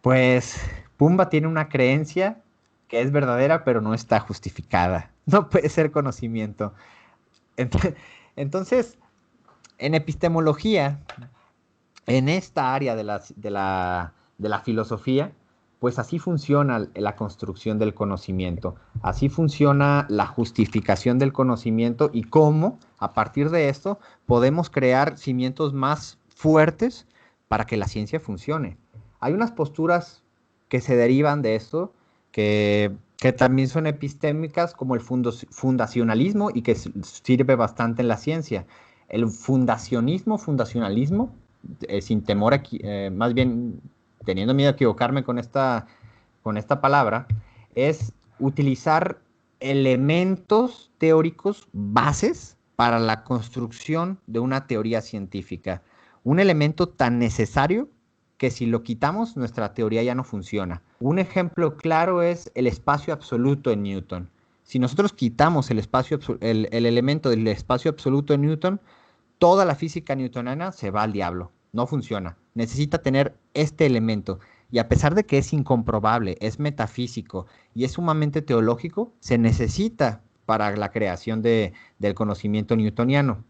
Pues Pumba tiene una creencia que es verdadera pero no está justificada. No puede ser conocimiento. Entonces, en epistemología, en esta área de la filosofía, pues así funciona la construcción del conocimiento, así funciona la justificación del conocimiento y cómo, a partir de esto, podemos crear cimientos más fuertes para que la ciencia funcione. Hay unas posturas que se derivan de esto, que también son epistémicas, como el fundacionalismo y que sirve bastante en la ciencia. El fundacionalismo, sin temor a, más bien teniendo miedo a equivocarme con esta palabra, es utilizar elementos teóricos bases para la construcción de una teoría científica. Un elemento tan necesario que si lo quitamos, nuestra teoría ya no funciona. Un ejemplo claro es el espacio absoluto en Newton. Si nosotros quitamos el elemento del espacio absoluto en Newton, toda la física newtoniana se va al diablo. No funciona. Necesita tener este elemento. Y a pesar de que es incomprobable, es metafísico y es sumamente teológico, se necesita para la creación del conocimiento newtoniano.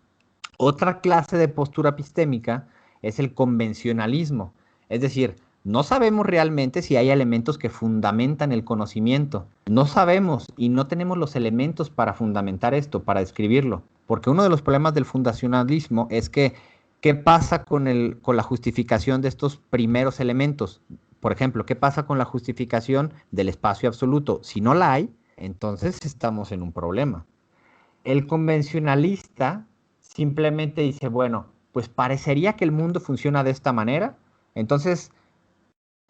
Otra clase de postura epistémica es el convencionalismo. Es decir, no sabemos realmente si hay elementos que fundamentan el conocimiento. No sabemos y no tenemos los elementos para fundamentar esto, para describirlo. Porque uno de los problemas del fundacionalismo es que, ¿qué pasa con la justificación de estos primeros elementos? Por ejemplo, ¿qué pasa con la justificación del espacio absoluto? Si no la hay, entonces estamos en un problema. El convencionalista simplemente dice, bueno, pues parecería que el mundo funciona de esta manera, entonces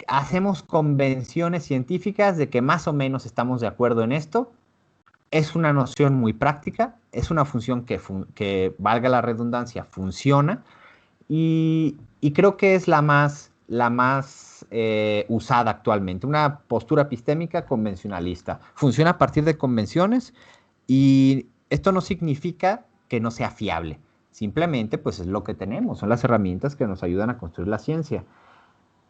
hacemos convenciones científicas de que más o menos estamos de acuerdo en esto. Es una noción muy práctica, es una función que valga la redundancia, funciona y creo que es la más usada actualmente, una postura epistémica convencionalista. Funciona a partir de convenciones y esto no significa que no sea fiable. Simplemente, pues es lo que tenemos, son las herramientas que nos ayudan a construir la ciencia.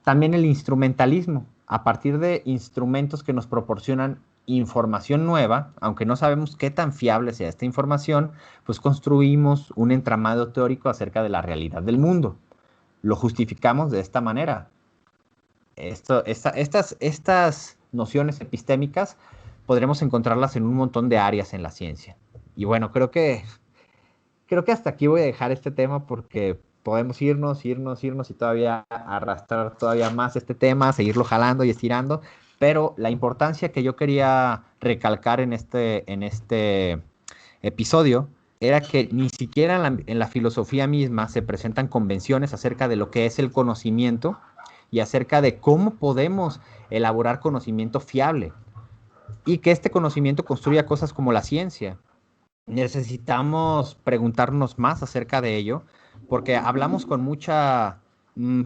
También el instrumentalismo, a partir de instrumentos que nos proporcionan información nueva, aunque no sabemos qué tan fiable sea esta información, pues construimos un entramado teórico acerca de la realidad del mundo. Lo justificamos de esta manera. Estas nociones epistémicas podremos encontrarlas en un montón de áreas en la ciencia. Y bueno, creo que hasta aquí voy a dejar este tema porque podemos irnos y todavía arrastrar todavía más este tema, seguirlo jalando y estirando, pero la importancia que yo quería recalcar en este episodio era que ni siquiera en la filosofía misma se presentan convenciones acerca de lo que es el conocimiento y acerca de cómo podemos elaborar conocimiento fiable y que este conocimiento construya cosas como la ciencia. Necesitamos preguntarnos más acerca de ello, porque hablamos con mucha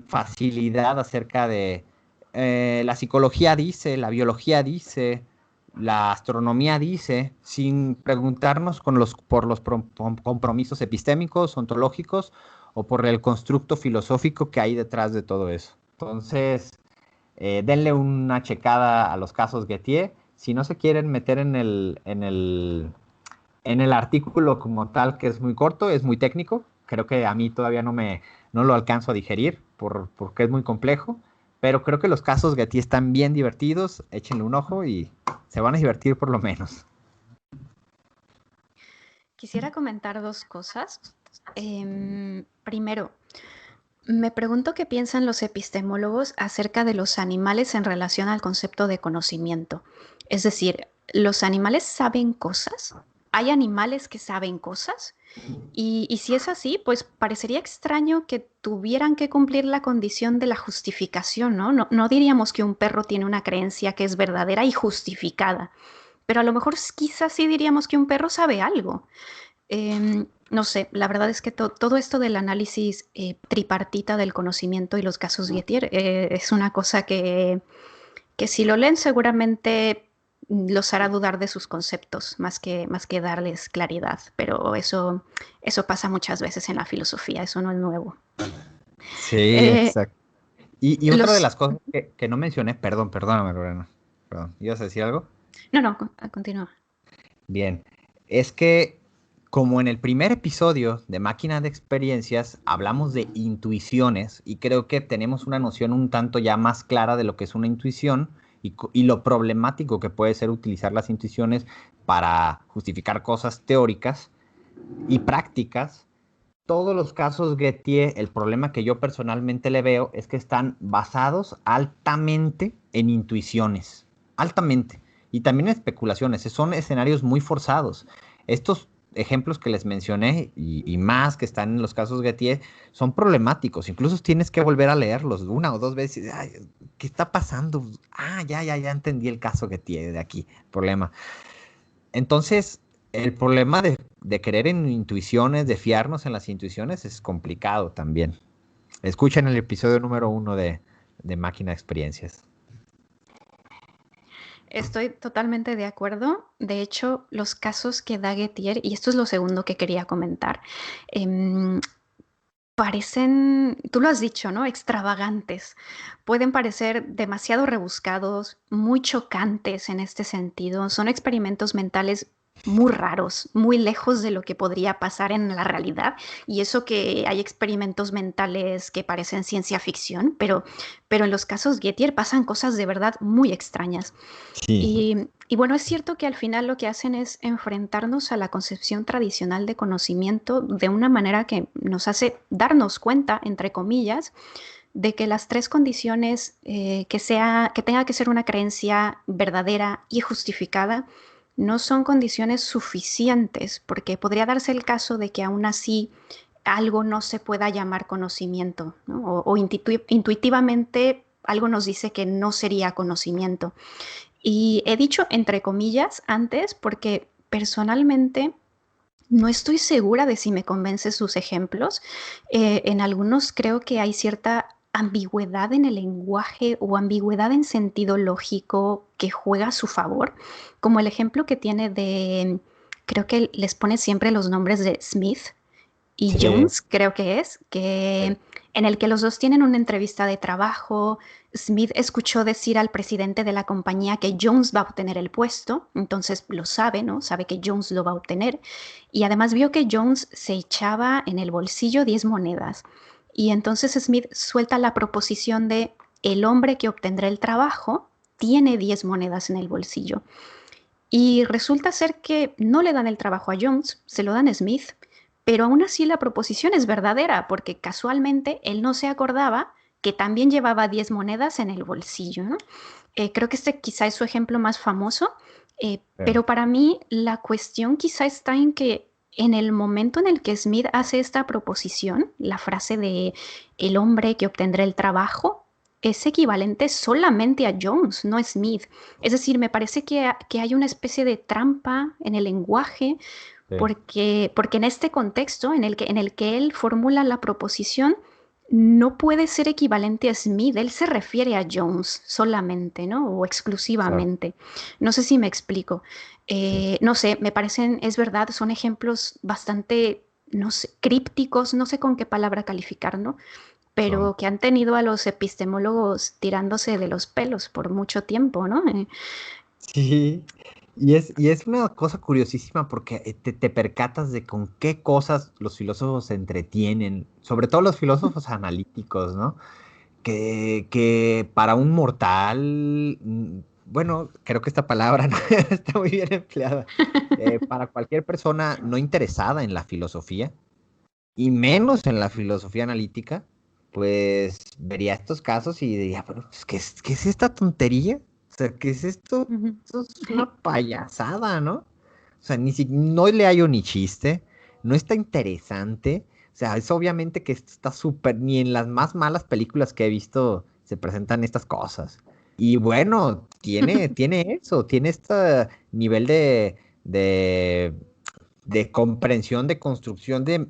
facilidad acerca de la psicología dice, la biología dice, la astronomía dice, sin preguntarnos por los compromisos epistémicos, ontológicos o por el constructo filosófico que hay detrás de todo eso. Entonces, denle una checada a los casos Gettier. Si no se quieren meter en el artículo como tal, que es muy corto, es muy técnico. Creo que a mí todavía no lo alcanzo a digerir porque es muy complejo. Pero creo que los casos Getty están bien divertidos. Échenle un ojo y se van a divertir por lo menos. Quisiera comentar dos cosas. Primero, me pregunto qué piensan los epistemólogos acerca de los animales en relación al concepto de conocimiento. Es decir, ¿los animales saben cosas? ¿Hay animales que saben cosas? Y si es así, pues parecería extraño que tuvieran que cumplir la condición de la justificación, ¿no? No diríamos que un perro tiene una creencia que es verdadera y justificada, pero a lo mejor quizás sí diríamos que un perro sabe algo. No sé, la verdad es que todo esto del análisis tripartita del conocimiento y los casos Gettier es una cosa que si lo leen seguramente los hará dudar de sus conceptos más que darles claridad, pero eso pasa muchas veces en la filosofía, eso no es nuevo. Sí, Eh, exacto. Y otra de los... las cosas que no mencioné, perdóname, Lorena. Perdón, ¿ibas a decir algo? No, no, continúa. Bien, es que como en el primer episodio de Máquina de Experiencias hablamos de intuiciones y creo que tenemos una noción un tanto ya más clara de lo que es una intuición y lo problemático que puede ser utilizar las intuiciones para justificar cosas teóricas y prácticas. Todos los casos Gettier, el problema que yo personalmente le veo es que están basados altamente en intuiciones, altamente, y también en especulaciones, son escenarios muy forzados. Estos ejemplos que les mencioné y más que están en los casos Gettier son problemáticos, incluso tienes que volver a leerlos una o dos veces. Ay, ¿qué está pasando? Ah, ya entendí el caso Gettier de aquí, problema. Entonces, el problema de creer en intuiciones, de fiarnos en las intuiciones, es complicado también. Escuchen el episodio número 1 de Máquina de Experiencias. Estoy totalmente de acuerdo. De hecho, los casos que da Gettier, y esto es lo segundo que quería comentar, em, parecen, tú lo has dicho, ¿no? Extravagantes. Pueden parecer demasiado rebuscados, muy chocantes en este sentido. Son experimentos mentales muy raros, muy lejos de lo que podría pasar en la realidad. Y eso que hay experimentos mentales que parecen ciencia ficción, pero en los casos Gettier pasan cosas de verdad muy extrañas. Sí, Y bueno, es cierto que al final lo que hacen es enfrentarnos a la concepción tradicional de conocimiento de una manera que nos hace darnos cuenta, entre comillas, de que las tres condiciones que tenga que ser una creencia verdadera y justificada no son condiciones suficientes, porque podría darse el caso de que aún así algo no se pueda llamar conocimiento, ¿no? O intuitivamente algo nos dice que no sería conocimiento. Y he dicho entre comillas antes porque personalmente no estoy segura de si me convencen sus ejemplos. En algunos creo que hay cierta ambigüedad en el lenguaje o ambigüedad en sentido lógico que juega a su favor, como el ejemplo que tiene de, creo que les pone siempre los nombres de Smith y sí, Jones, creo que es, sí, que en el que los dos tienen una entrevista de trabajo. Smith escuchó decir al presidente de la compañía que Jones va a obtener el puesto, entonces lo sabe, ¿no? Sabe que Jones lo va a obtener. Y además vio que Jones se echaba en el bolsillo 10 monedas. Y entonces Smith suelta la proposición de el hombre que obtendrá el trabajo tiene 10 monedas en el bolsillo. Y resulta ser que no le dan el trabajo a Jones, se lo dan a Smith, pero aún así la proposición es verdadera, porque casualmente él no se acordaba que también llevaba 10 monedas en el bolsillo, ¿no? Creo que este quizá es su ejemplo más famoso, sí. pero para mí la cuestión quizá está en que en el momento en el que Smith hace esta proposición, la frase de el hombre que obtendrá el trabajo, es equivalente solamente a Jones, no a Smith. Es decir, me parece que hay una especie de trampa en el lenguaje Sí. porque en este contexto en el que él formula la proposición, no puede ser equivalente a Smith. Él se refiere a Jones solamente, ¿no? O Exacto, exclusivamente. No sé si me explico. sí. No sé, me parecen, es verdad, son ejemplos bastante, no sé, crípticos, no sé con qué palabra calificar, ¿no? Son. Pero que han tenido a los epistemólogos tirándose de los pelos por mucho tiempo, ¿no? Sí, y es una cosa curiosísima porque te percatas de con qué cosas los filósofos se entretienen, sobre todo los filósofos analíticos, ¿no? Que para un mortal, bueno, creo que esta palabra no está muy bien empleada, para cualquier persona no interesada en la filosofía, y menos en la filosofía analítica, pues vería estos casos y diría, bueno, pues, ¿qué es esta tontería? O sea, ¿qué es esto? Ujú. Esto es una payasada, ¿no? O sea, no le hallo ni chiste, no está interesante. O sea, es obviamente que esto está súper, ni en las más malas películas que he visto se presentan estas cosas. Y bueno, tiene eso, tiene este nivel de comprensión, de construcción, que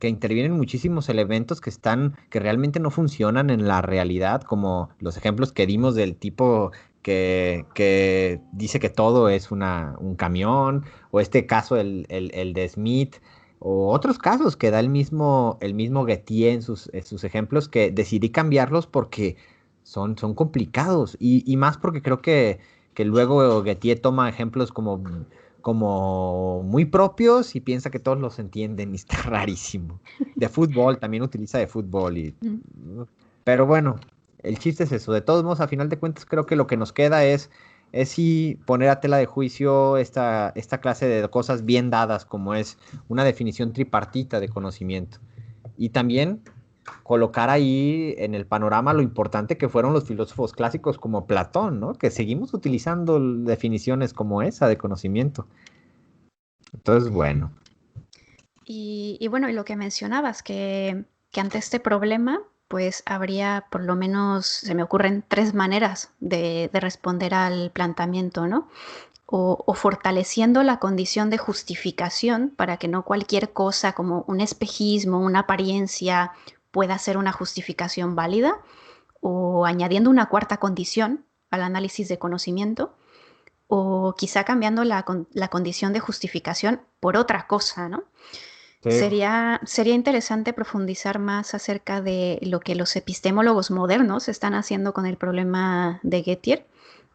intervienen muchísimos elementos que realmente no funcionan en la realidad, como los ejemplos que dimos del tipo que dice que todo es un camión, o este caso, el de Smith, o otros casos que da el mismo Gettier en sus ejemplos, que decidí cambiarlos porque son complicados, y más porque creo que luego Gettier toma ejemplos como muy propios y piensa que todos los entienden y está rarísimo. De fútbol, también utiliza de fútbol pero bueno, el chiste es eso. De todos modos, a final de cuentas, creo que lo que nos queda es sí poner a tela de juicio esta clase de cosas bien dadas, como es una definición tripartita de conocimiento. Y también colocar ahí en el panorama lo importante que fueron los filósofos clásicos como Platón, ¿no? Que seguimos utilizando definiciones como esa de conocimiento. Entonces, bueno, Y bueno, y lo que mencionabas, que ante este problema, pues habría por lo menos, se me ocurren tres maneras de responder al planteamiento, ¿no? O fortaleciendo la condición de justificación para que no cualquier cosa como un espejismo, una apariencia pueda ser una justificación válida, o añadiendo una cuarta condición al análisis de conocimiento, o quizá cambiando la condición de justificación por otra cosa, ¿no? sí, Sería interesante profundizar más acerca de lo que los epistemólogos modernos están haciendo con el problema de Gettier,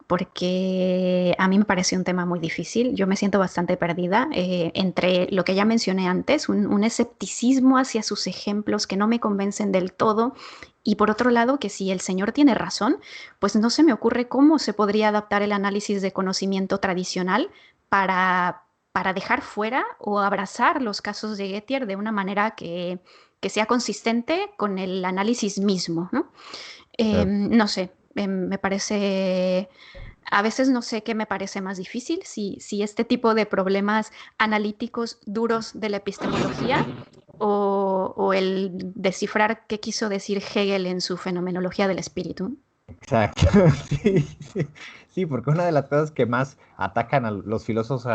porque a mí me parece un tema muy difícil. Yo me siento bastante perdida entre lo que ya mencioné antes, un escepticismo hacia sus ejemplos que no me convencen del todo. Y por otro lado, que si el señor tiene razón, pues no se me ocurre cómo se podría adaptar el análisis de conocimiento tradicional para dejar fuera o abrazar los casos de Gettier de una manera que sea consistente con el análisis mismo, ¿no? No sé, me parece, a veces no sé qué me parece más difícil, si este tipo de problemas analíticos duros de la epistemología o el descifrar qué quiso decir Hegel en su fenomenología del espíritu. Exacto, sí, sí, sí, porque una de las cosas que más atacan a los filósofos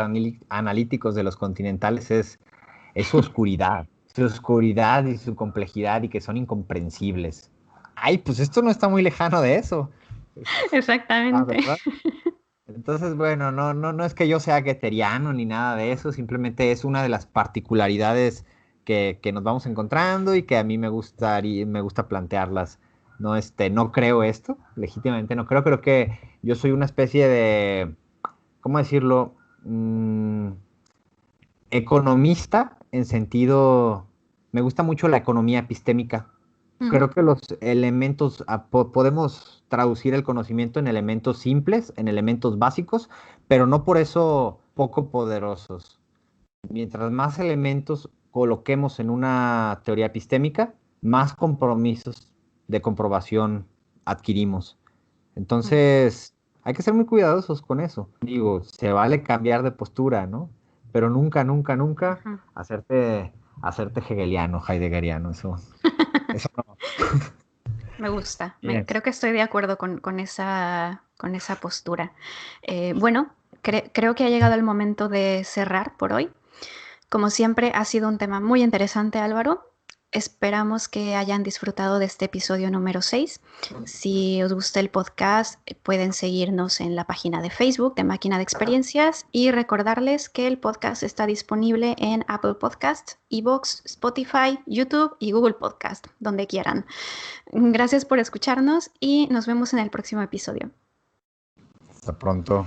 analíticos de los continentales es su oscuridad y su complejidad y que son incomprensibles. Ay, pues esto no está muy lejano de eso. Ah, Exactamente. ¿verdad? Entonces, bueno, no es que yo sea geteriano ni nada de eso, simplemente es una de las particularidades que nos vamos encontrando y que a mí me gusta plantearlas. No, no creo esto, legítimamente no creo, creo que yo soy una especie de, ¿cómo decirlo? Mm, economista en sentido, me gusta mucho la economía epistémica. Ujú, Creo que los elementos, podemos traducir el conocimiento en elementos simples, en elementos básicos, pero no por eso poco poderosos. Mientras más elementos coloquemos en una teoría epistémica, más compromisos de comprobación adquirimos. ujú, Entonces, hay que ser muy cuidadosos con eso. Digo, se vale cambiar de postura, ¿no? Pero nunca, nunca, nunca ujú. hacerte hegeliano, heideggeriano. Eso no. Me gusta, Yes. creo que estoy de acuerdo con esa postura. Bueno, creo que ha llegado el momento de cerrar por hoy. Como siempre, ha sido un tema muy interesante, Álvaro. Esperamos que hayan disfrutado de este episodio número 6. Si os gusta el podcast, pueden seguirnos en la página de Facebook de Máquina de Experiencias y recordarles que el podcast está disponible en Apple Podcasts, iVoox, Spotify, YouTube y Google Podcast, donde quieran. Gracias por escucharnos y nos vemos en el próximo episodio. Hasta pronto.